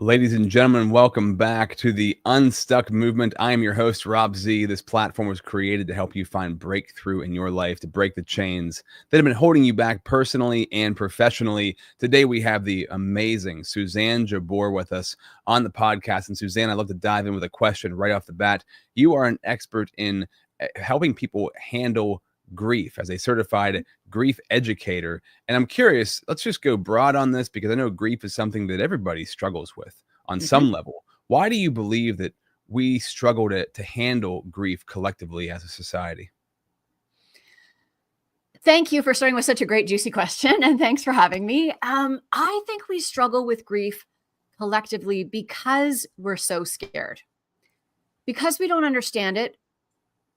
Ladies and gentlemen, welcome back to the Unstuck movement. I am your host, Rob Z. This platform was created to help you find breakthrough in your life, to break the chains that have been holding you back personally and professionally. Today, we have the amazing Suzanne Jabour with us on the podcast. And Suzanne, I'd love to dive in with a question right off the bat. You are an expert in helping people handle grief as a certified grief educator. And I'm curious, let's just go broad on this because I know grief is something that everybody struggles with on some level. Why do you believe that we struggle to handle grief collectively as a society? Thank you for starting with such a great, juicy question. And thanks for having me. I think we struggle with grief collectively because we're so scared, because we don't understand it,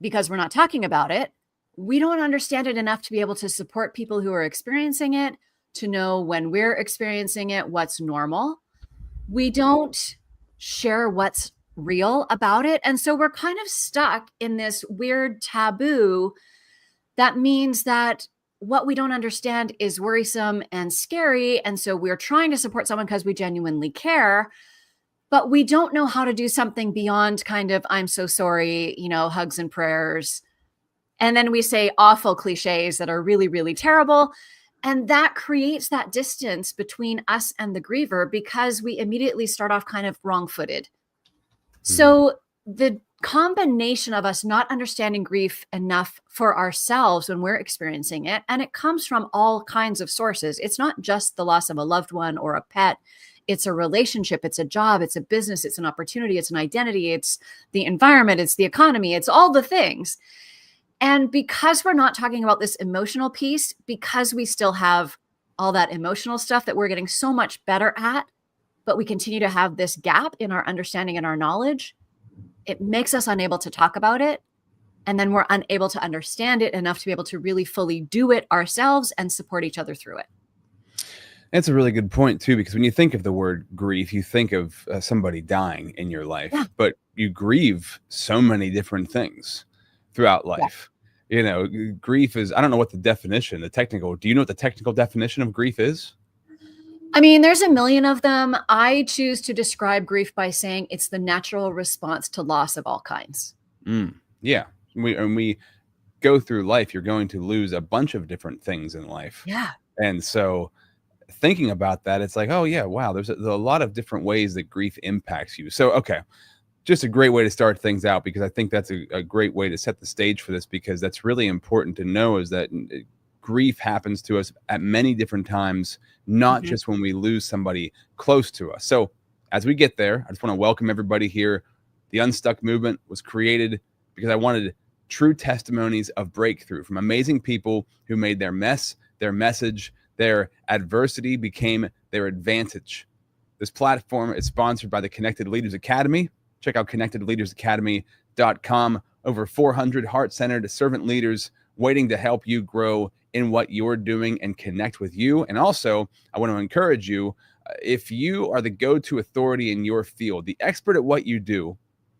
because we're not talking about it. We don't understand it enough to be able to support people who are experiencing it, to know when we're experiencing it, what's normal. We don't share what's real about it. And so we're kind of stuck in this weird taboo that means that what we don't understand is worrisome and scary. And so we're trying to support someone because we genuinely care, but we don't know how to do something beyond kind of, I'm so sorry, hugs and prayers. And then we say awful cliches that are really, really terrible. And that creates that distance between us and the griever because we immediately start off kind of wrong-footed. So the combination of us not understanding grief enough for ourselves when we're experiencing it, and it comes from all kinds of sources. It's not just the loss of a loved one or a pet. It's a relationship, it's a job, it's a business, it's an opportunity, it's an identity, it's the environment, it's the economy, it's all the things. And because we're not talking about this emotional piece, because we still have all that emotional stuff that we're getting so much better at, but we continue to have this gap in our understanding and our knowledge, it makes us unable to talk about it. And then we're unable to understand it enough to be able to really fully do it ourselves and support each other through it. That's a really good point, too, because when you think of the word grief, you think of somebody dying in your life, but you grieve so many different things throughout life. Grief is, I don't know what do you know what the technical definition of grief is? I mean, there's a million of them. I choose to describe grief by saying it's the natural response to loss of all kinds. Yeah. We go through life, you're going to lose a bunch of different things in life. Yeah. And so thinking about that, it's like, oh yeah, wow, there's a lot of different ways that grief impacts you. So, okay. Just a great way to start things out, because I think that's a great way to set the stage for this, because that's really important to know, is that grief happens to us at many different times, not just when we lose somebody close to us. So as we get there, I just want to welcome everybody here. The Unstuck movement was created because I wanted true testimonies of breakthrough from amazing people who made their mess, their message, their adversity became their advantage. This platform is sponsored by the Connected Leaders Academy. Check out connectedleadersacademy.com. Over 400 heart-centered servant leaders waiting to help you grow in what you're doing and connect with you. And also, I want to encourage you, if you are the go-to authority in your field, the expert at what you do,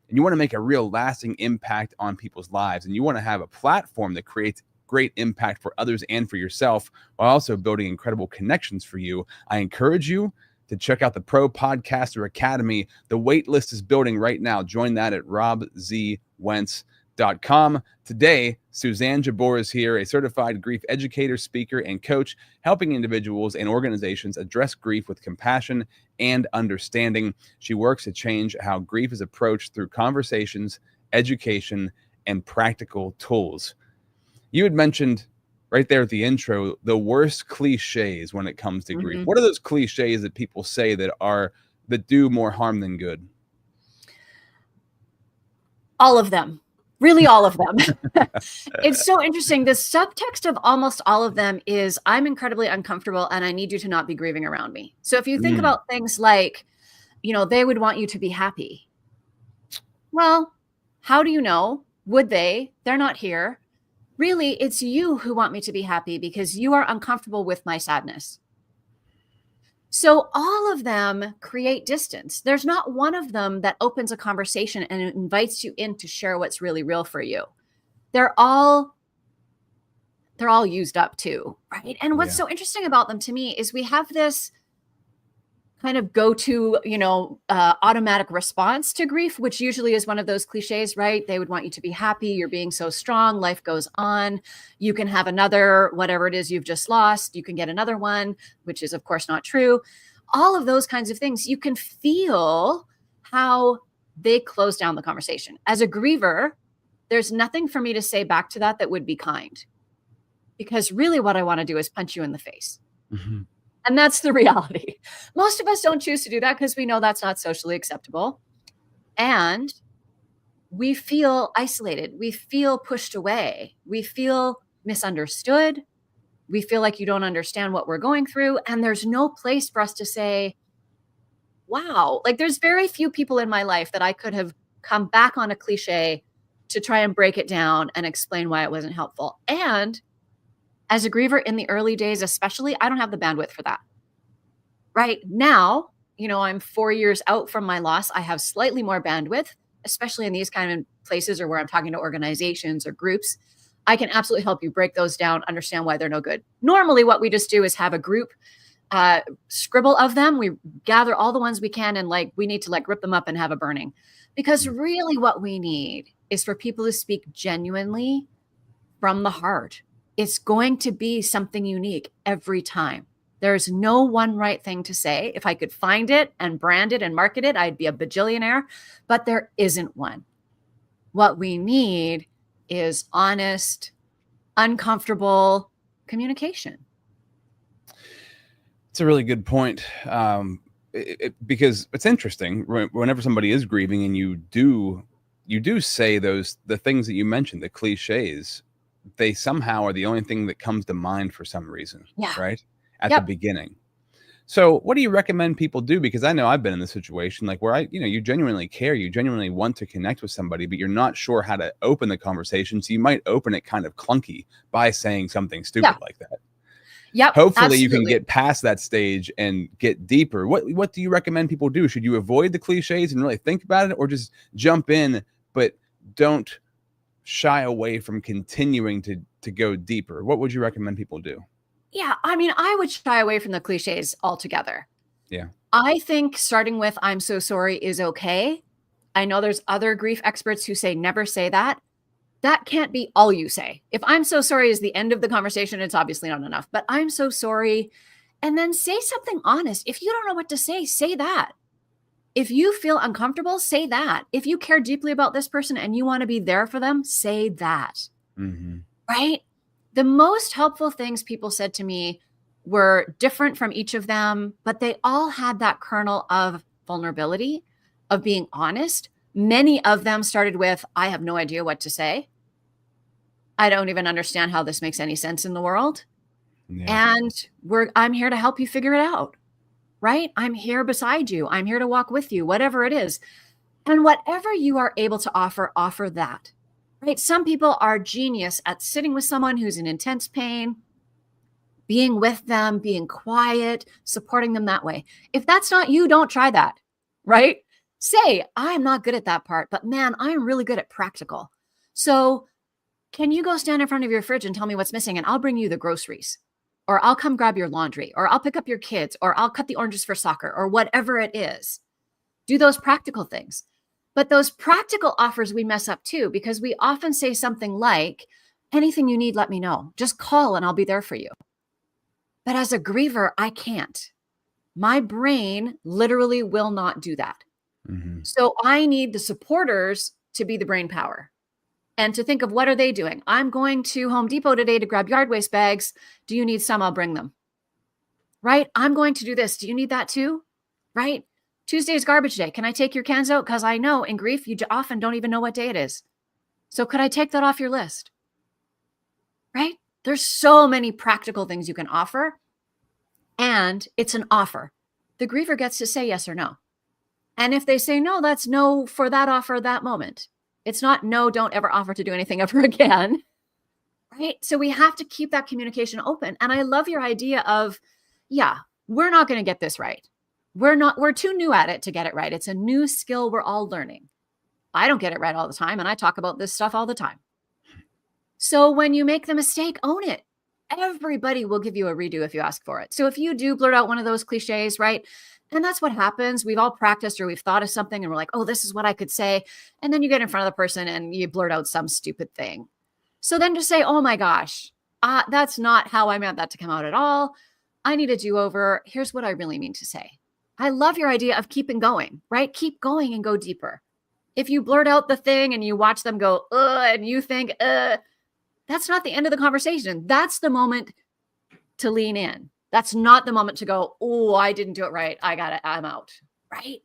and you want to make a real lasting impact on people's lives, and you want to have a platform that creates great impact for others and for yourself, while also building incredible connections for you, I encourage you to check out the Pro Podcaster Academy. The wait list is building right now. Join that at robzwentz.com. Today, Suzanne Jabour is here, a certified grief educator, speaker, and coach, helping individuals and organizations address grief with compassion and understanding. She works to change how grief is approached through conversations, education, and practical tools. You had mentioned right there at the intro, the worst cliches when it comes to grief. What are those cliches that people say that do more harm than good? All of them. Really, all of them. It's so interesting. The subtext of almost all of them is, I'm incredibly uncomfortable and I need you to not be grieving around me. So if you think about things like, they would want you to be happy. Well, how do you know? Would they? They're not here. Really, it's you who want me to be happy because you are uncomfortable with my sadness. So all of them create distance. There's not one of them that opens a conversation and invites you in to share what's really real for you. They're all used up too, right? And what's so interesting about them to me is we have this kind of go to, automatic response to grief, which usually is one of those cliches, right? They would want you to be happy. You're being so strong. Life goes on. You can have another, whatever it is you've just lost. You can get another one, which is of course not true. All of those kinds of things, you can feel how they close down the conversation. As a griever, there's nothing for me to say back to that would be kind, because really what I want to do is punch you in the face. Mm-hmm. And that's the reality. Most of us don't choose to do that because we know that's not socially acceptable. And we feel isolated. We feel pushed away. We feel misunderstood. We feel like you don't understand what we're going through. And there's no place for us to say, wow, like there's very few people in my life that I could have come back on a cliche to try and break it down and explain why it wasn't helpful. And as a griever in the early days, especially, I don't have the bandwidth for that. Right now, I'm 4 years out from my loss. I have slightly more bandwidth, especially in these kind of places or where I'm talking to organizations or groups. I can absolutely help you break those down, understand why they're no good. Normally, what we just do is have a group scribble of them. We gather all the ones we can and we need to rip them up and have a burning. Because really what we need is for people to speak genuinely from the heart. It's going to be something unique every time. There's no one right thing to say. If I could find it and brand it and market it, I'd be a bajillionaire, but there isn't one. What we need is honest, uncomfortable communication. It's a really good point. Because it's interesting whenever somebody is grieving and you do say the things that you mentioned, the cliches, they somehow are the only thing that comes to mind for some reason, right? At the beginning. So what do you recommend people do? Because I know I've been in this situation where you genuinely care, you genuinely want to connect with somebody, but you're not sure how to open the conversation. So you might open it kind of clunky by saying something stupid like that. Yep. Hopefully absolutely. You can get past that stage and get deeper. What do you recommend people do? Should you avoid the cliches and really think about it, or just jump in, but don't shy away from continuing to go deeper? What would you recommend people do? Yeah, I would shy away from the cliches altogether. Yeah. I think starting with "I'm so sorry" is okay. I know there's other grief experts who say never say that. That can't be all you say. If "I'm so sorry" is the end of the conversation, it's obviously not enough. But "I'm so sorry," and then say something honest. If you don't know what to say that. If you feel uncomfortable, say that. If you care deeply about this person and you want to be there for them, say that. Mm-hmm. Right? The most helpful things people said to me were different from each of them, but they all had that kernel of vulnerability, of being honest. Many of them started with, "I have no idea what to say. I don't even understand how this makes any sense in the world. Yeah. And I'm here to help you figure it out." Right? I'm here beside you. I'm here to walk with you, whatever it is. And whatever you are able to offer that. Right? Some people are genius at sitting with someone who's in intense pain, being with them, being quiet, supporting them that way. If that's not you, don't try that. Right? Say, "I'm not good at that part, but man, I'm really good at practical. So can you go stand in front of your fridge and tell me what's missing, and I'll bring you the groceries, or I'll come grab your laundry, or I'll pick up your kids, or I'll cut the oranges for soccer," or whatever it is. Do those practical things. But those practical offers we mess up too, because we often say something like, "Anything you need, let me know. Just call and I'll be there for you." But as a griever, I can't. My brain literally will not do that. Mm-hmm. So I need the supporters to be the brain power and to think of, what are they doing? "I'm going to Home Depot today to grab yard waste bags. Do you need some? I'll bring them." Right? "I'm going to do this. Do you need that too?" Right? "Tuesday's garbage day. Can I take your cans out? Because I know in grief, you often don't even know what day it is. So could I take that off your list?" Right? There's so many practical things you can offer. And it's an offer. The griever gets to say yes or no. And if they say no, that's no for that offer at that moment. It's not no, don't ever offer to do anything ever again. Right? So we have to keep that communication open. And I love your idea of, we're not going to get this right. We're too new at it to get it right. It's a new skill we're all learning. I don't get it right all the time, and I talk about this stuff all the time. So when you make the mistake, own it everybody will give you a redo if you ask for it. So if you do blurt out one of those cliches, right? And that's what happens. We've all practiced or we've thought of something and we're like, oh, this is what I could say. And then you get in front of the person and you blurt out some stupid thing. So then to say, oh my gosh, that's not how I meant that to come out at all. I need a do-over. Here's what I really mean to say. I love your idea of keeping going, right? Keep going and go deeper. If you blurt out the thing and you watch them go, and you think, that's not the end of the conversation. That's the moment to lean in. That's not the moment to go, oh, I didn't do it right. I got it. I'm out, right?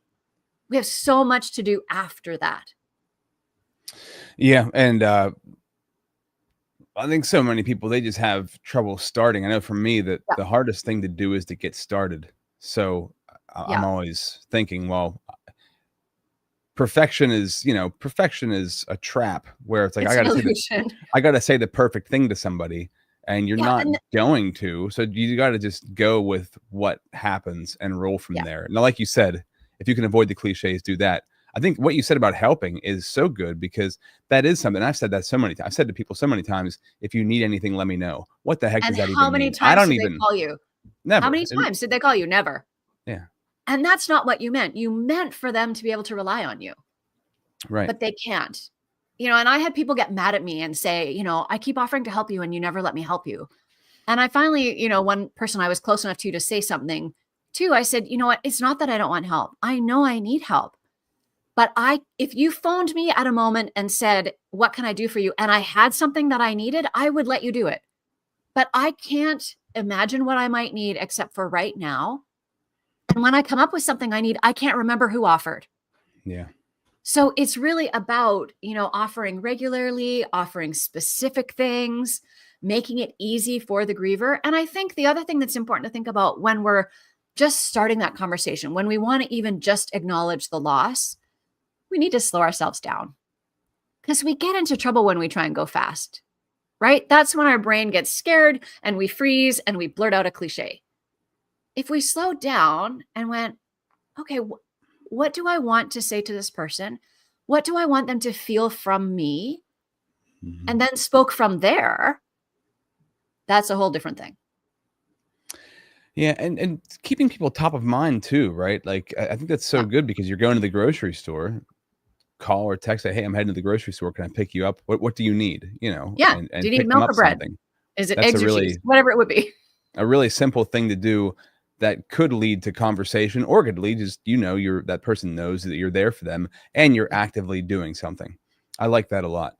We have so much to do after that. Yeah. And I think so many people, they just have trouble starting. I know for me that the hardest thing to do is to get started. So I'm always thinking, well, perfection is a trap where it's like, I got to say the perfect thing to somebody. And you're not going to. So you got to just go with what happens and roll from there. Now, like you said, if you can avoid the cliches, do that. I think what you said about helping is so good because that is something. I've said that so many times. I've said to people so many times, if you need anything, let me know. What the heck does that even mean? How many times did they call you? Never. How many times did they call you? Never. Yeah. And that's not what you meant. You meant for them to be able to rely on you. Right. But they can't. And I had people get mad at me and say, I keep offering to help you and you never let me help you. And I finally, one person I was close enough to say something to, I said, you know what? It's not that I don't want help. I know I need help. But if you phoned me at a moment and said, what can I do for you? And I had something that I needed, I would let you do it. But I can't imagine what I might need except for right now. And when I come up with something I need, I can't remember who offered. Yeah. So it's really about, offering regularly, offering specific things, making it easy for the griever. And I think the other thing that's important to think about when we're just starting that conversation, when we want to even just acknowledge the loss, we need to slow ourselves down because we get into trouble when we try and go fast, right? That's when our brain gets scared and we freeze and we blurt out a cliche. If we slow down and went, okay, what do I want to say to this person? What do I want them to feel from me? Mm-hmm. And then spoke from there. That's a whole different thing. Yeah. And keeping people top of mind too, right? Like, I think that's so good because you're going to the grocery store, call or text, say, hey, I'm heading to the grocery store. Can I pick you up? What do you need? Yeah. And do you need milk or bread? Something. Is it eggs or cheese? Whatever it would be. A really simple thing to do that could lead to conversation or could lead just, that person knows that you're there for them and you're actively doing something. I like that a lot.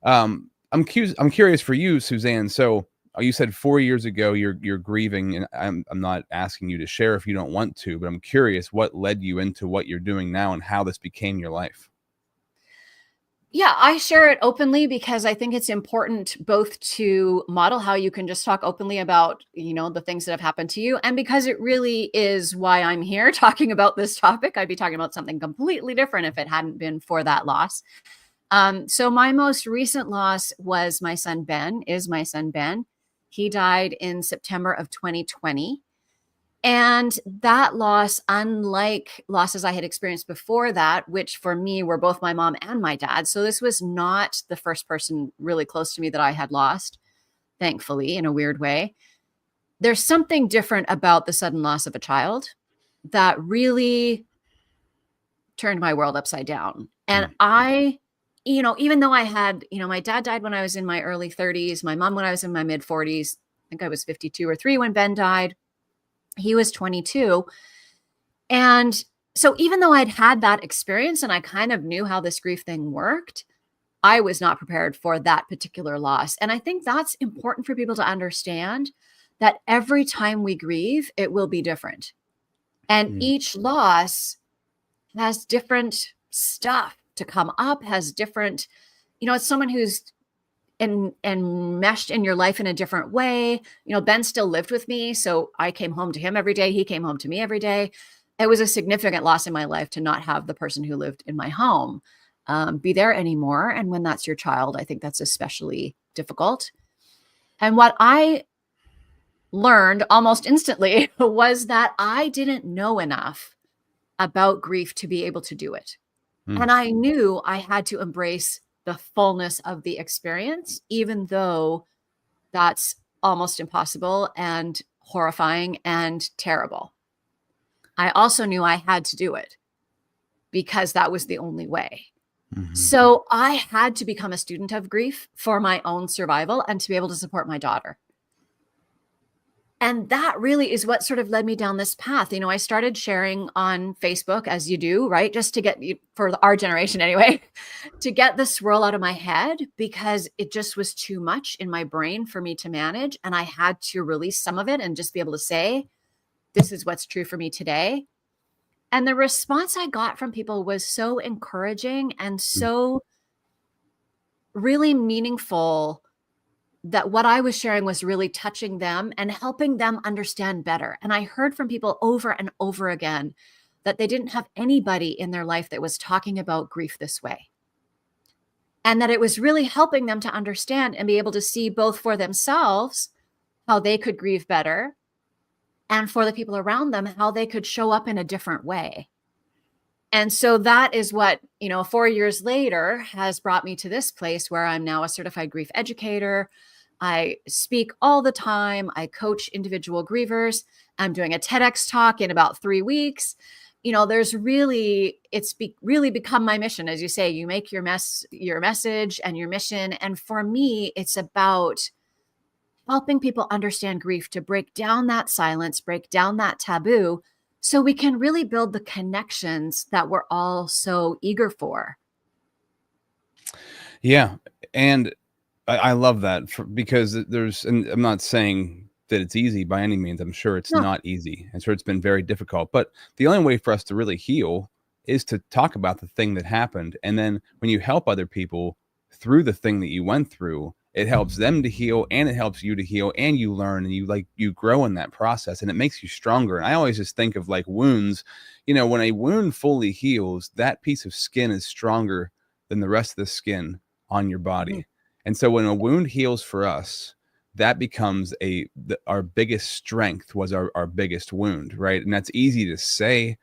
I'm curious for you, Suzanne. So you said 4 years ago you're grieving, and I'm not asking you to share if you don't want to, but I'm curious what led you into what you're doing now and how this became your life. Yeah, I share it openly because I think it's important both to model how you can just talk openly about, the things that have happened to you. And because it really is why I'm here talking about this topic. I'd be talking about something completely different if it hadn't been for that loss. So my most recent loss was my son, Ben. He died in September of 2020. And that loss, unlike losses I had experienced before that, which for me were both my mom and my dad. So this was not the first person really close to me that I had lost, thankfully, in a weird way. There's something different about the sudden loss of a child that really turned my world upside down. And I, even though I had, my dad died when I was in my early 30s, my mom when I was in my mid 40s, I think I was 52 or 3 when Ben died. He was 22. And so even though I'd had that experience and I kind of knew how this grief thing worked, I was not prepared for that particular loss. And I think that's important for people to understand that every time we grieve, it will be different. And each loss has different stuff to come up, has different, it's someone who's enmeshed in your life in a different way. Ben still lived with me. So I came home to him every day. He came home to me every day. It was a significant loss in my life to not have the person who lived in my home be there anymore. And when that's your child, I think that's especially difficult. And what I learned almost instantly was that I didn't know enough about grief to be able to do it. And I knew I had to embrace the fullness of the experience, even though that's almost impossible and horrifying and terrible. I also knew I had to do it because that was the only way. So I had to become a student of grief for my own survival and to be able to support my daughter. And that really is what sort of led me down this path. You know, I started sharing on Facebook, as you do, right? Just to get, for our generation anyway, to get the swirl out of my head, because it just was too much in my brain for me to manage. And I had to release some of it and just be able to say, this is what's true for me today. And the response I got from people was so encouraging and so really meaningful, that what I was sharing was really touching them and helping them understand better. And I heard from people over and over again that they didn't have anybody in their life that was talking about grief this way. And that it was really helping them to understand and be able to see both for themselves how they could grieve better, and for the people around them, how they could show up in a different way. And so that is what, 4 years later has brought me to this place where I'm now a certified grief educator. I speak all the time. I coach individual grievers. I'm doing a TEDx talk in about 3 weeks. There's really, really become my mission. As you say, you make your message and your mission. And for me, it's about helping people understand grief, to break down that silence, break down that taboo, so we can really build the connections that we're all so eager for. Yeah. And I love that because and I'm not saying that it's easy by any means. I'm sure it's not easy. I'm sure it's been very difficult, but the only way for us to really heal is to talk about the thing that happened. And then when you help other people through the thing that you went through, it helps them to heal, and it helps you to heal, and you learn, and you grow in that process, and it makes you stronger. And I always just think of like wounds, when a wound fully heals, that piece of skin is stronger than the rest of the skin on your body. And so when a wound heals for us, that becomes our biggest strength was our biggest wound, right? And that's easy to say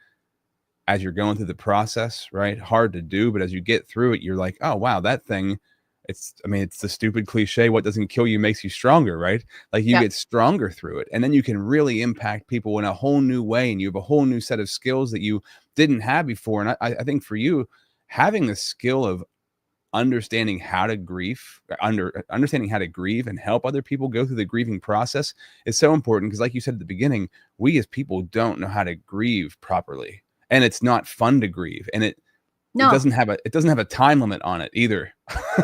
as you're going through the process, right? Hard to do, but as you get through it, you're like, oh, wow, that thing, it's the stupid cliche, what doesn't kill you makes you stronger, right? Like you get stronger through it. And then you can really impact people in a whole new way. And you have a whole new set of skills that you didn't have before. And I think for you, having the skill of understanding how to understanding how to grieve and help other people go through the grieving process is so important. Because like you said at the beginning, we as people don't know how to grieve properly. And it's not fun to grieve. And it doesn't have a time limit on it either.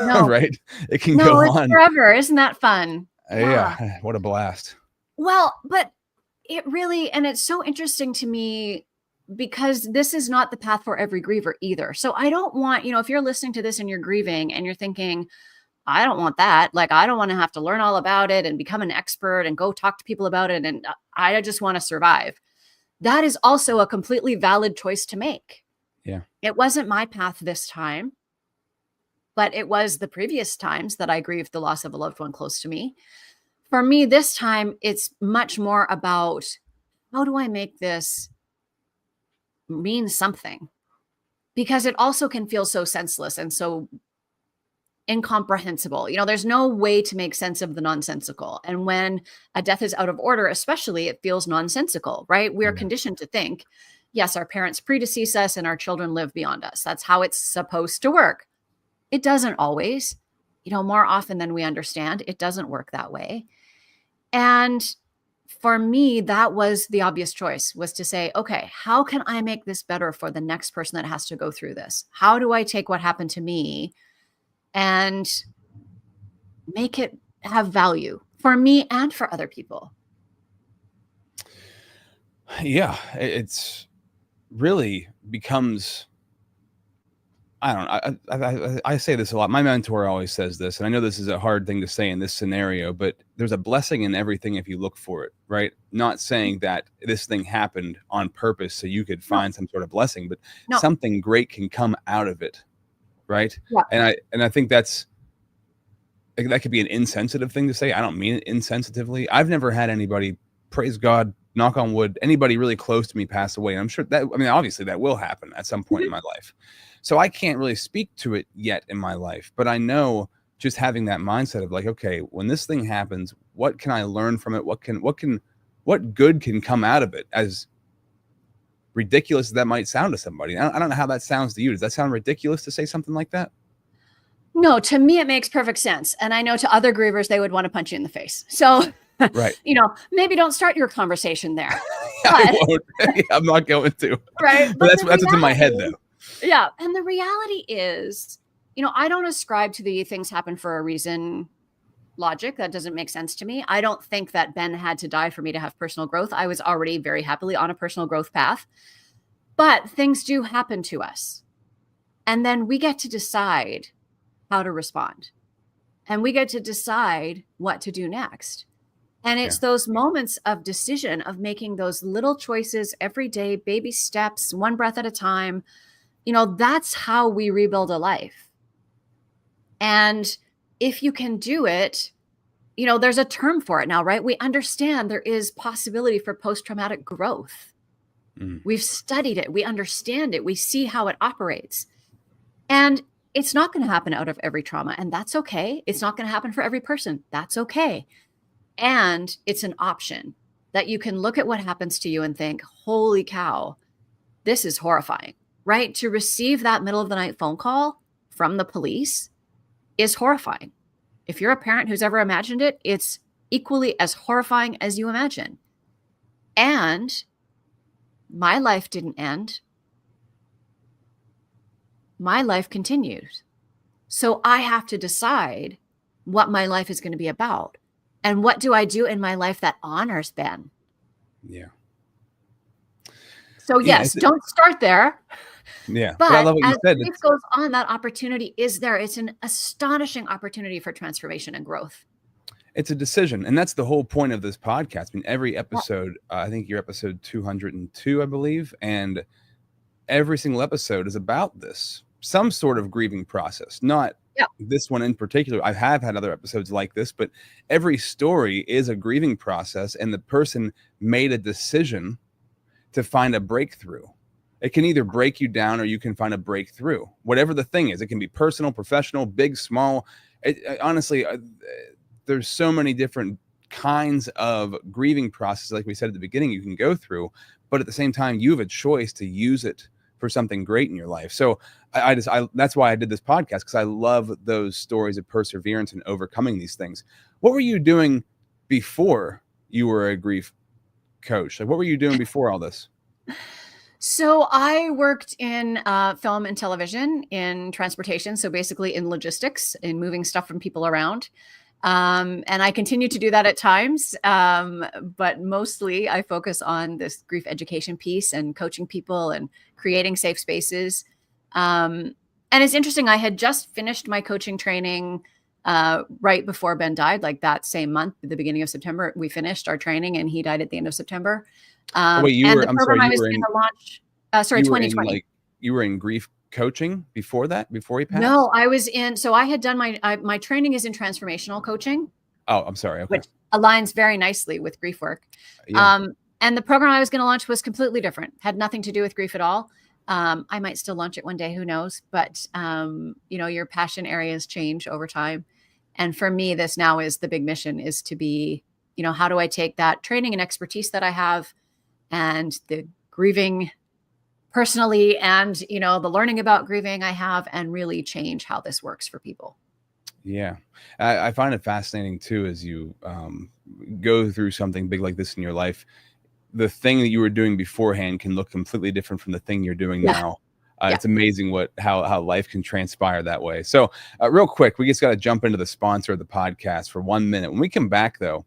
No. Right? It can go on forever. Isn't that fun? Yeah. What a blast. Well, but it really, and it's so interesting to me because this is not the path for every griever either. So I don't want, if you're listening to this and you're grieving and you're thinking, I don't want that. Like, I don't want to have to learn all about it and become an expert and go talk to people about it. And I just want to survive. That is also a completely valid choice to make. Yeah. It wasn't my path this time, but it was the previous times that I grieved the loss of a loved one close to me. For me, this time, it's much more about how do I make this mean something? Because it also can feel so senseless and so incomprehensible. There's no way to make sense of the nonsensical. And when a death is out of order, especially, it feels nonsensical, right? We're conditioned to think, yes, our parents predecease us and our children live beyond us. That's how it's supposed to work. It doesn't always, more often than we understand, it doesn't work that way. And for me, that was the obvious choice, was to say, okay, how can I make this better for the next person that has to go through this? How do I take what happened to me and make it have value for me and for other people? Yeah, it's really becomes, I don't know. I say this a lot. My mentor always says this, and I know this is a hard thing to say in this scenario, but there's a blessing in everything if you look for it, right? Not saying that this thing happened on purpose so you could find some sort of blessing, but something great can come out of it, right? Yeah. And I think that could be an insensitive thing to say. I don't mean it insensitively. I've never had anybody, praise God, knock on wood, anybody really close to me pass away. And I'm sure that, obviously that will happen at some point in my life. So I can't really speak to it yet in my life, but I know just having that mindset of like, okay, when this thing happens, what can I learn from it? What good can come out of it? As ridiculous as that might sound to somebody. I don't know how that sounds to you. Does that sound ridiculous to say something like that? No, to me, it makes perfect sense. And I know to other grievers, they would want to punch you in the face. So, Right. Maybe don't start your conversation there. I won't. I'm not going to. Right. But that's what's in my head, though. Yeah. And the reality is, I don't ascribe to the things happen for a reason logic. That doesn't make sense to me. I don't think that Ben had to die for me to have personal growth. I was already very happily on a personal growth path. But things do happen to us. And then we get to decide how to respond. And we get to decide what to do next. And it's those moments of decision, of making those little choices every day, baby steps, one breath at a time. That's how we rebuild a life. And if you can do it, there's a term for it now, right? We understand there is possibility for post-traumatic growth. We've studied it. We understand it. We see how it operates. And it's not going to happen out of every trauma. And that's okay. It's not going to happen for every person. That's okay. And it's an option that you can look at what happens to you and think, holy cow, this is horrifying, right? To receive that middle of the night phone call from the police is horrifying. If you're a parent who's ever imagined it, it's equally as horrifying as you imagine. And my life didn't end. My life continues. So I have to decide what my life is going to be about. And what do I do in my life that honors Ben? Yeah. So yes, don't start there. Yeah. But I love what you said. Life goes on, that opportunity is there. It's an astonishing opportunity for transformation and growth. It's a decision. And that's the whole point of this podcast. I mean, every episode, I think you're episode 202, I believe. And every single episode is about this, some sort of grieving process, not this one in particular. I have had other episodes like this, but every story is a grieving process. And the person made a decision to find a breakthrough. It can either break you down or you can find a breakthrough, whatever the thing is. It can be personal, professional, big, small. Honestly, there's so many different kinds of grieving processes, like we said at the beginning, you can go through, but at the same time, you have a choice to use it for something great in your life. So that's why I did this podcast, because I love those stories of perseverance and overcoming these things. What were you doing before you were a grief coach? Like, what were you doing before all this? So I worked in film and television, in transportation. So basically in logistics, in moving stuff from people around. And I continue to do that at times. But mostly I focus on this grief education piece and coaching people and creating safe spaces. And it's interesting. I had just finished my coaching training right before Ben died, like that same month, at the beginning of September. We finished our training and he died at the end of September. Wait, you were, I'm sorry, I was going to launch, 2020. You were in grief coaching before that, before he passed? No, I was in, so I had done my training is in transformational coaching. Oh, I'm sorry. Okay. Which aligns very nicely with grief work. Yeah. And the program I was going to launch was completely different, had nothing to do with grief at all. I might still launch it one day, who knows? But, your passion areas change over time. And for me, this now is the big mission, is to be, how do I take that training and expertise that I have and the grieving personally and, the learning about grieving I have, and really change how this works for people. Yeah. I find it fascinating too, as you go through something big like this in your life. The thing that you were doing beforehand can look completely different from the thing you're doing now. It's amazing how life can transpire that way. So real quick, we just got to jump into the sponsor of the podcast for 1 minute. When we come back, though,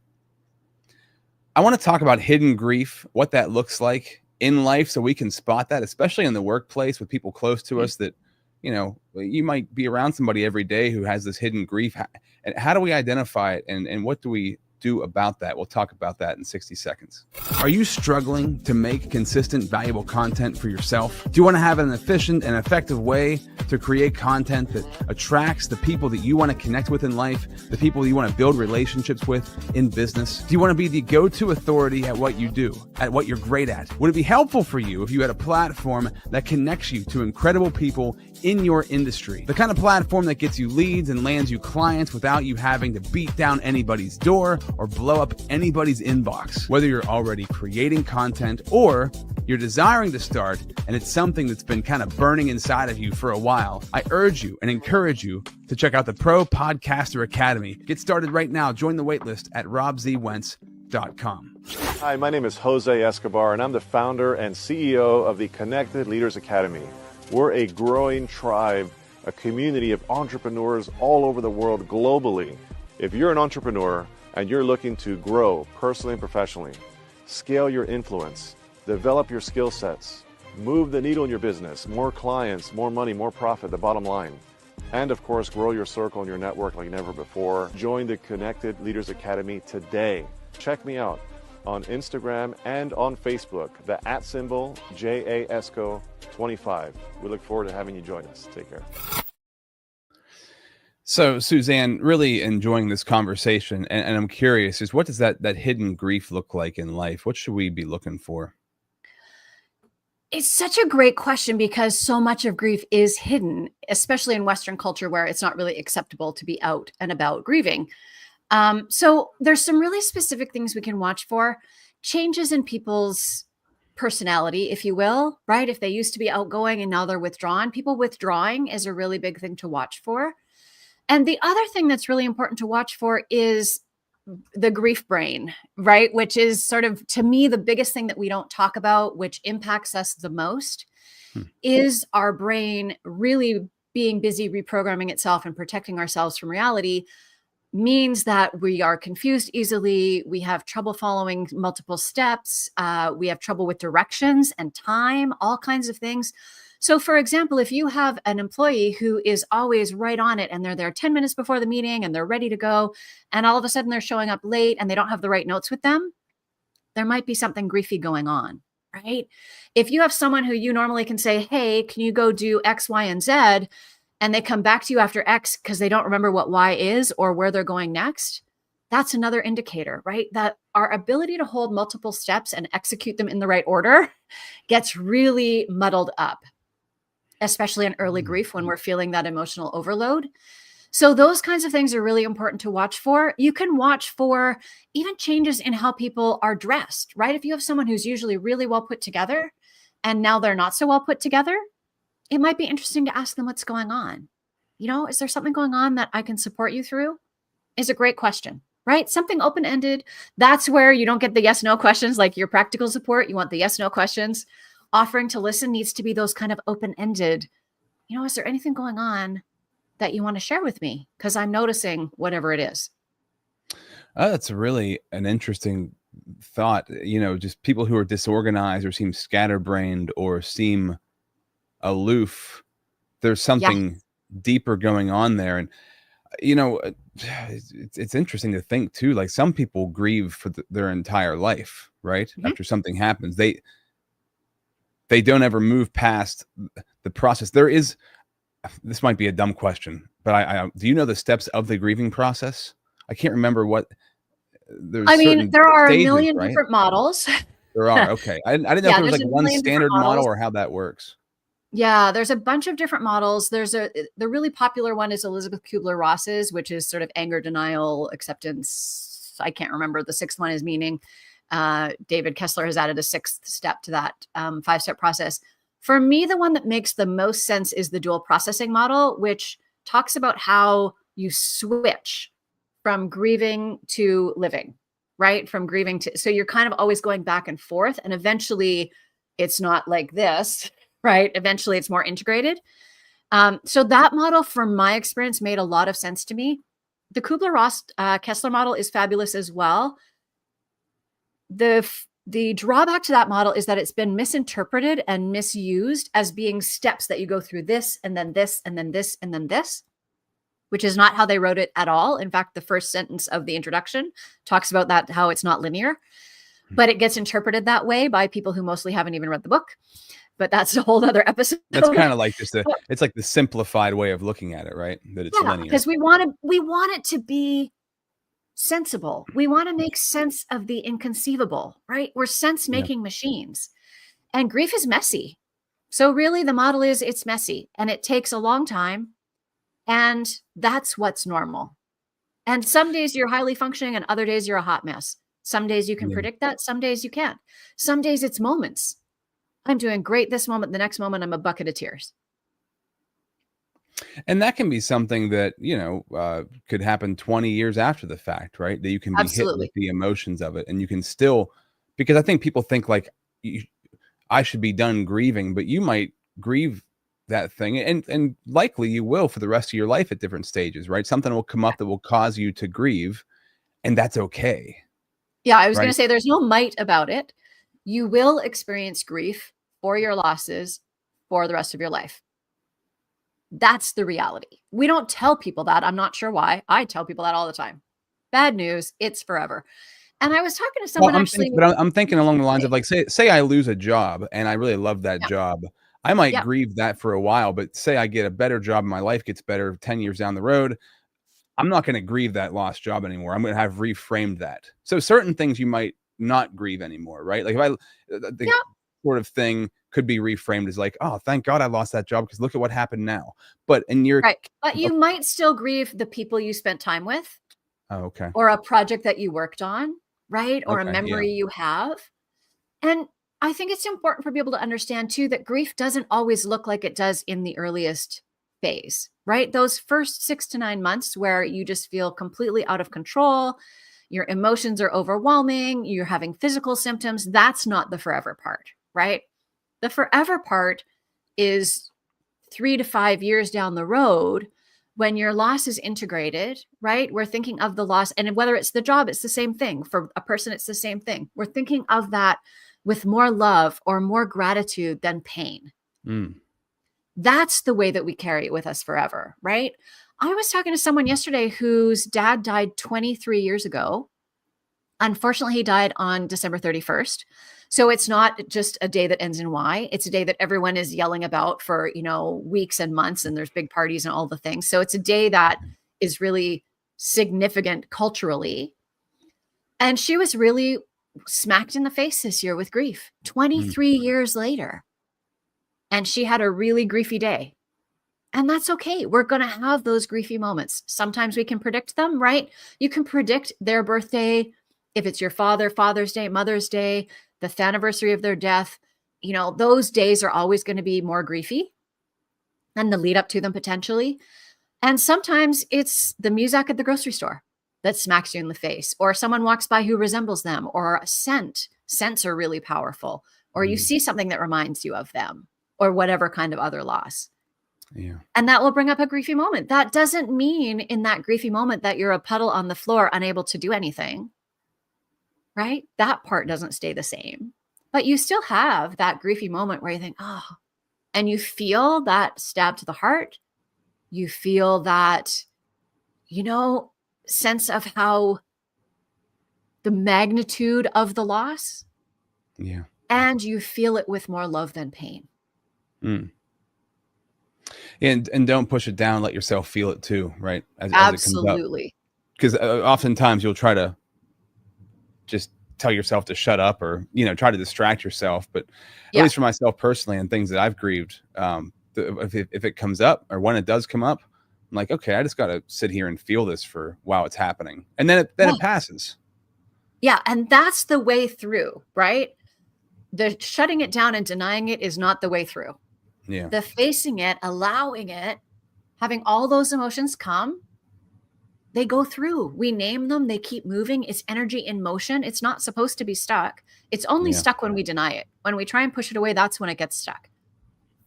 I want to talk about hidden grief, what that looks like in life, so we can spot that, especially in the workplace with people close to us that, you might be around somebody every day who has this hidden grief. And how do we identify it? And what do we do about that? We'll talk about that in 60 seconds. Are you struggling to make consistent, valuable content for yourself? Do you want to have an efficient and effective way to create content that attracts the people that you want to connect with in life, the people you want to build relationships with in business? Do you want to be the go-to authority at what you do, at what you're great at? Would it be helpful for you if you had a platform that connects you to incredible people in your industry? The kind of platform that gets you leads and lands you clients without you having to beat down anybody's door or blow up anybody's inbox. Whether you're already creating content or you're desiring to start and it's something that's been kind of burning inside of you for a while, I urge you and encourage you to check out the Pro Podcaster Academy. Get started right now. Join the waitlist at robzwentz.com. Hi, my name is Jose Escobar, and I'm the founder and CEO of the Connected Leaders Academy. We're a growing tribe, a community of entrepreneurs all over the world globally. If you're an entrepreneur and you're looking to grow personally and professionally, scale your influence, develop your skill sets, move the needle in your business, more clients, more money, more profit, the bottom line, and of course, grow your circle and your network like never before, join the Connected Leaders Academy today. Check me out on Instagram and on Facebook, the @ JAESCO25. We look forward to having you join us. Take care. So, Suzanne, really enjoying this conversation, and I'm curious, is what does that hidden grief look like in life? What should we be looking for? It's such a great question because so much of grief is hidden, especially in Western culture where it's not really acceptable to be out and about grieving. So there's some really specific things we can watch for. Changes in people's personality, if you will, right? If they used to be outgoing and now they're withdrawn, people withdrawing is a really big thing to watch for. And the other thing that's really important to watch for is the grief brain, right? Which is sort of, to me, the biggest thing that we don't talk about, which impacts us the most, is our brain really being busy reprogramming itself and protecting ourselves from reality means that we are confused easily. We have trouble following multiple steps. We have trouble with directions and time, all kinds of things. So for example, if you have an employee who is always right on it and they're there 10 minutes before the meeting and they're ready to go, and all of a sudden they're showing up late and they don't have the right notes with them, there might be something griefy going on, right? If you have someone who you normally can say, hey, can you go do X, Y, and Z? And they come back to you after X because they don't remember what Y is or where they're going next, that's another indicator, right? That our ability to hold multiple steps and execute them in the right order gets really muddled up, especially in early grief when we're feeling that emotional overload. So those kinds of things are really important to watch for. You can watch for even changes in how people are dressed, right? If you have someone who's usually really well put together and now they're not so well put together, it might be interesting to ask them what's going on. You know, is there something going on that I can support you through? Is a great question, right? Something open-ended. That's where you don't get the yes, no questions like your practical support. You want the yes, no questions. Offering to listen needs to be those kind of open-ended. You know, is there anything going on that you want to share with me? Because I'm noticing whatever it is. That's really an interesting thought. You know, just people who are disorganized or seem scatterbrained or seem aloof. There's something deeper going on there. And, you know, it's interesting to think too, like some people grieve for their entire life, right? After something happens, they don't ever move past the process. This might be a dumb question, but I do you know the steps of the grieving process? I can't remember what. There are a million different models. There are. Okay. I didn't know if there was like one standard model or how that works. Yeah, there's a bunch of different models. The really popular one is Elizabeth Kubler-Ross's, which is sort of anger, denial, acceptance. I can't remember the sixth one is meaning. David Kessler has added a sixth step to that 5-step process. For me, the one that makes the most sense is the dual processing model, which talks about how you switch from grieving to living, right? From grieving to, so you're kind of always going back and forth, and eventually it's not like this, right? Eventually it's more integrated. So that model, from my experience, made a lot of sense to me. The Kubler-Ross Kessler model is fabulous as well. The drawback to that model is that it's been misinterpreted and misused as being steps that you go through this and then this and then this and then this. which is not how they wrote it at all. In fact, the first sentence of the introduction talks about that, how it's not linear, but it gets interpreted that way by people who mostly haven't even read the book. But that's a whole other episode. That's kind of like it's like the simplified way of looking at it, right? That it's linear. Because we want it to be sensible. We want to make sense of the inconceivable, right? We're sense-making machines. And grief is messy. So really the model is it's messy and it takes a long time. And that's what's normal. And some days you're highly functioning and other days you're a hot mess. Some days you can predict that. Some days you can't. Some days it's moments. I'm doing great this moment. The next moment I'm a bucket of tears. And that can be something that, could happen 20 years after the fact, right? That you can be hit with the emotions of it. And you can still, because I think people think like I should be done grieving, but you might grieve that thing. And likely you will for the rest of your life at different stages, right? Something will come up that will cause you to grieve, and that's okay. Yeah, I was going to say there's no might about it. You will experience grief for your losses for the rest of your life. That's the reality. We don't tell people that. I'm not sure why. I tell people that all the time. Bad news, it's forever. And I was talking to someone I'm thinking along the lines of like, say I lose a job and I really love that job. I might grieve that for a while, but say I get a better job and my life gets better 10 years down the road. I'm not going to grieve that lost job anymore. I'm going to have reframed that. So certain things you might not grieve anymore, right? Like if the sort of thing could be reframed as like, oh, thank God I lost that job because look at what happened now. But in your but you might still grieve the people you spent time with. Oh, okay. Or a project that you worked on, right? Or a memory you have. And I think it's important for people to understand too that grief doesn't always look like it does in the earliest phase, right? Those first 6 to 9 months where you just feel completely out of control, your emotions are overwhelming, you're having physical symptoms, that's not the forever part, right? The forever part is 3 to 5 years down the road when your loss is integrated, right? We're thinking of the loss, and whether it's the job, it's the same thing. For a person, it's the same thing. We're thinking of that with more love or more gratitude than pain. That's the way that we carry it with us forever, right? I was talking to someone yesterday whose dad died 23 years ago. Unfortunately, he died on December 31st. So it's not just a day that ends in Y. It's a day that everyone is yelling about for, weeks and months, and there's big parties and all the things. So it's a day that is really significant culturally. And she was really smacked in the face this year with grief, 23 years later. And she had a really griefy day. And that's okay. We're going to have those griefy moments. Sometimes we can predict them, right? You can predict their birthday. If it's your Father's Day, Mother's Day, the anniversary of their death, those days are always going to be more griefy and the lead up to them potentially. And sometimes it's the music at the grocery store that smacks you in the face, or someone walks by who resembles them, or a scent. Scents are really powerful, or you see something that reminds you of them, or whatever kind of other loss. Yeah. And that will bring up a griefy moment. That doesn't mean in that griefy moment that you're a puddle on the floor, unable to do anything. Right? That part doesn't stay the same, but you still have that griefy moment where you think, oh, and you feel that stab to the heart. You feel that, sense of how the magnitude of the loss. Yeah. And you feel it with more love than pain. And don't push it down. Let yourself feel it too, right? As Absolutely. Because oftentimes you'll try to just tell yourself to shut up or, try to distract yourself. But at least for myself personally and things that I've grieved, if it comes up or when it does come up, I'm like, okay, I just got to sit here and feel this for while it's happening. And then it passes. Yeah. And that's the way through, right? The shutting it down and denying it is not the way through. Yeah. The facing it, allowing it, having all those emotions come, they go through. We name them. They keep moving. It's energy in motion. It's not supposed to be stuck. It's only stuck when we deny it. When we try and push it away, that's when it gets stuck.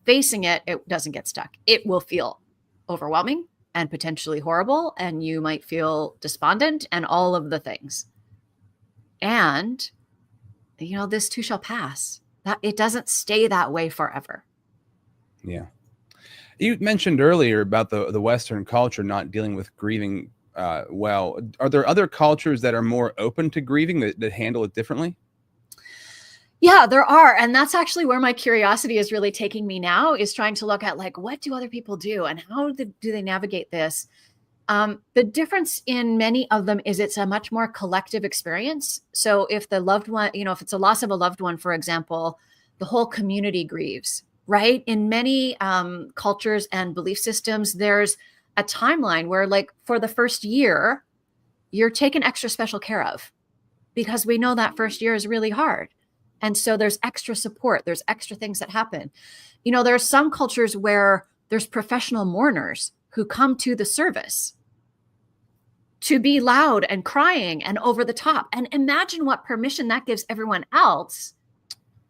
Facing it, it doesn't get stuck. It will feel overwhelming and potentially horrible. And you might feel despondent and all of the things. And, this too shall pass. That it doesn't stay that way forever. Yeah. You mentioned earlier about the Western culture not dealing with grieving well. Are there other cultures that are more open to grieving that handle it differently? Yeah, there are. And that's actually where my curiosity is really taking me now, is trying to look at like, what do other people do and how do they navigate this? The difference in many of them is it's a much more collective experience. So if the loved one, if it's a loss of a loved one, for example, the whole community grieves, right? In many cultures and belief systems, there's a timeline where like for the first year, you're taken extra special care of because we know that first year is really hard. And so there's extra support. There's extra things that happen. There are some cultures where there's professional mourners who come to the service to be loud and crying and over the top. And imagine what permission that gives everyone else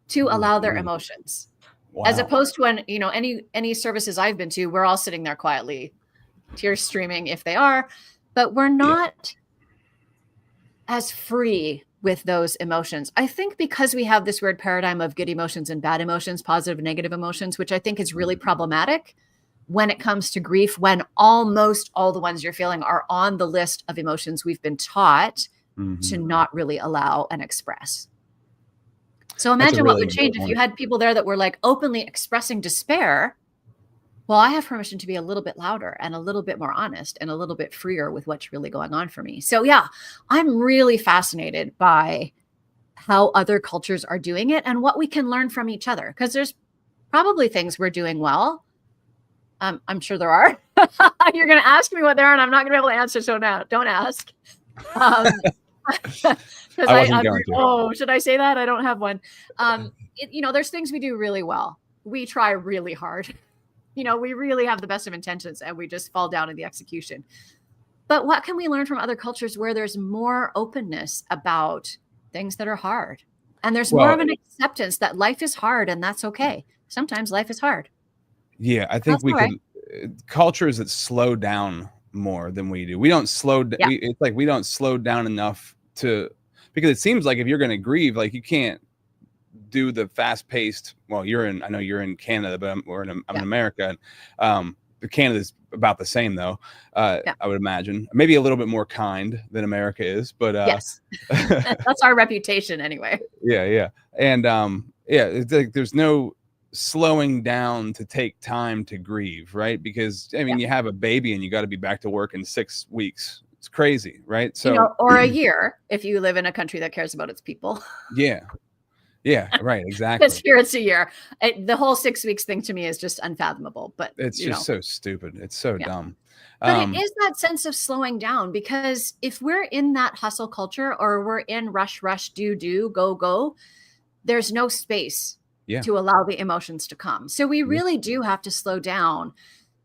to allow their emotions. Wow. As opposed to when, any services I've been to, we're all sitting there quietly, tears streaming if they are, but we're not as free with those emotions. I think because we have this weird paradigm of good emotions and bad emotions, positive and negative emotions, which I think is really problematic when it comes to grief, when almost all the ones you're feeling are on the list of emotions we've been taught to not really allow and express. So imagine what would change if you had people there that were like openly expressing despair. Well, I have permission to be a little bit louder and a little bit more honest and a little bit freer with what's really going on for me. So yeah, I'm really fascinated by how other cultures are doing it and what we can learn from each other, because there's probably things we're doing well. I'm sure there are. You're going to ask me what they are, and I'm not going to be able to answer. So now, don't ask. Should I say that? I don't have one. There's things we do really well. We try really hard. We really have the best of intentions, and we just fall down in the execution. But what can we learn from other cultures where there's more openness about things that are hard? And there's more of an acceptance that life is hard, and that's okay. Sometimes life is hard. Yeah, I think cultures that slow down more than we do. We don't slow down. It's like we don't slow down enough because it seems like if you're going to grieve, like you can't do the fast paced. Well, I know you're in Canada, but I'm in America. Canada's about the same though. I would imagine maybe a little bit more kind than America is, but yes, that's our reputation anyway. Yeah. And it's like there's no slowing down to take time to grieve, right? Because you have a baby and you got to be back to work in 6 weeks. It's crazy, right? So or a year if you live in a country that cares about its people. Yeah, right, exactly. Because here it's a year. The whole 6 weeks thing to me is just unfathomable. But it's just so stupid. It's so dumb. But it is that sense of slowing down, because if we're in that hustle culture or we're in rush, do, go, there's no space to allow the emotions to come. So we really do have to slow down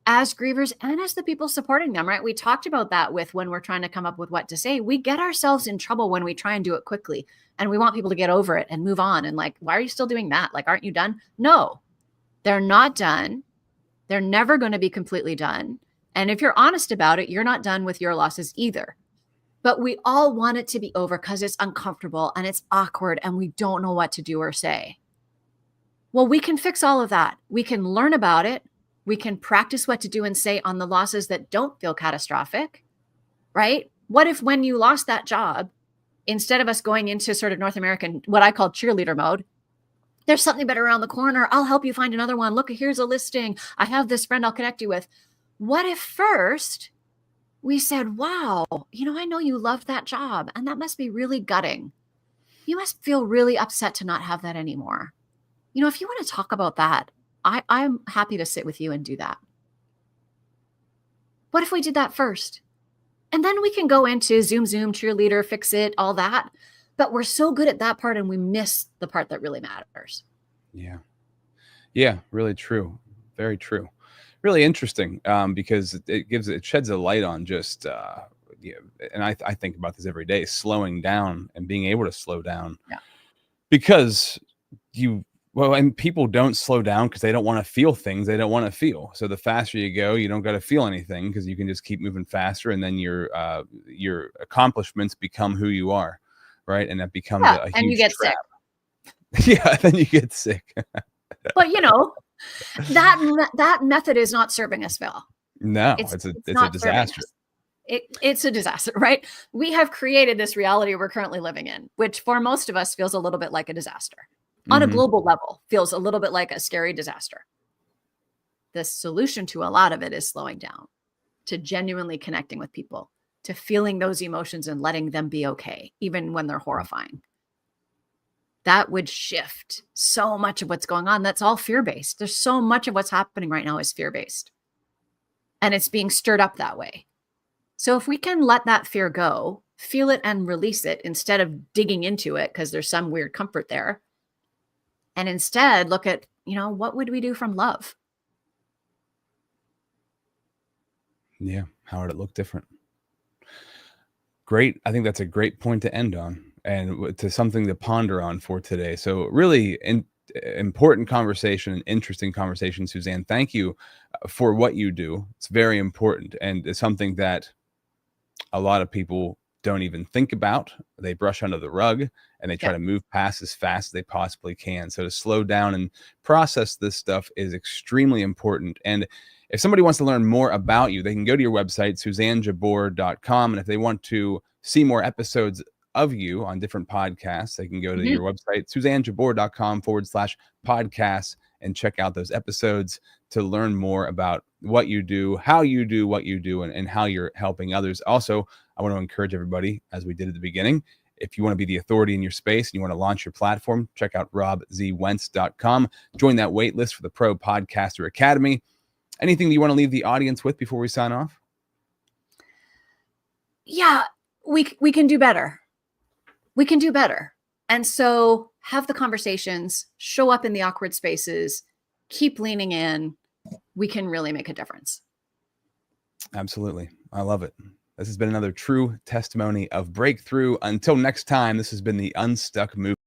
as grievers and as the people supporting them, right? We talked about that with when we're trying to come up with what to say. We get ourselves in trouble when we try and do it quickly, and we want people to get over it and move on. And like, why are you still doing that? Like, aren't you done? No, they're not done. They're never going to be completely done. And if you're honest about it, you're not done with your losses either. But we all want it to be over because it's uncomfortable and it's awkward and we don't know what to do or say. Well, we can fix all of that. We can learn about it. We can practice what to do and say on the losses that don't feel catastrophic, right? What if when you lost that job, instead of us going into sort of North American, what I call cheerleader mode, there's something better around the corner. I'll help you find another one. Look, here's a listing. I have this friend I'll connect you with. What if first we said, wow, I know you loved that job and that must be really gutting. You must feel really upset to not have that anymore. If you want to talk about that, I'm happy to sit with you and do that. What if we did that first? And then we can go into Zoom, cheerleader, fix it, all that. But we're so good at that part and we miss the part that really matters. Yeah, really true. Very true. Really interesting because it sheds a light on just, and I think about this every day, slowing down and being able to slow down. Yeah. Because and people don't slow down because they don't want to feel things they don't want to feel. So the faster you go, you don't got to feel anything because you can just keep moving faster, and then your accomplishments become who you are, right? And that becomes a huge and you get trap. sick. Yeah, then you get sick. But That method is not serving us well. No, It's it's a not serving disaster. us. It's a disaster, right? We have created this reality we're currently living in, which for most of us feels a little bit like a disaster. On a global level, feels a little bit like a scary disaster. The solution to a lot of it is slowing down, to genuinely connecting with people, to feeling those emotions and letting them be okay, even when they're horrifying. That would shift so much of what's going on. That's all fear-based. There's so much of what's happening right now is fear-based. And it's being stirred up that way. So if we can let that fear go, feel it and release it instead of digging into it because there's some weird comfort there, and instead look at, what would we do from love? Yeah. How would it look different? Great. I think that's a great point to end on, and to something to ponder on for today. So really important conversation, and interesting conversation, Suzanne. Thank you for what you do. It's very important, and it's something that a lot of people don't even think about. They brush under the rug and they try to move past as fast as they possibly can. So to slow down and process this stuff is extremely important. And if somebody wants to learn more about you, they can go to your website, SuzanneJabour.com. And if they want to see more episodes of you on different podcasts, they can go to your website, SuzanneJabour.com/podcasts, and check out those episodes to learn more about what you do, how you do what you do, and how you're helping others. Also, I want to encourage everybody, as we did at the beginning, if you want to be the authority in your space and you want to launch your platform, check out robzwentz.com. Join that wait list for the Pro Podcaster Academy. Anything that you want to leave the audience with before we sign off? Yeah, we can do better. We can do better. And so have the conversations, show up in the awkward spaces, keep leaning in. We can really make a difference. Absolutely. I love it. This has been another true testimony of breakthrough. Until next time, this has been the Unstuck Movement.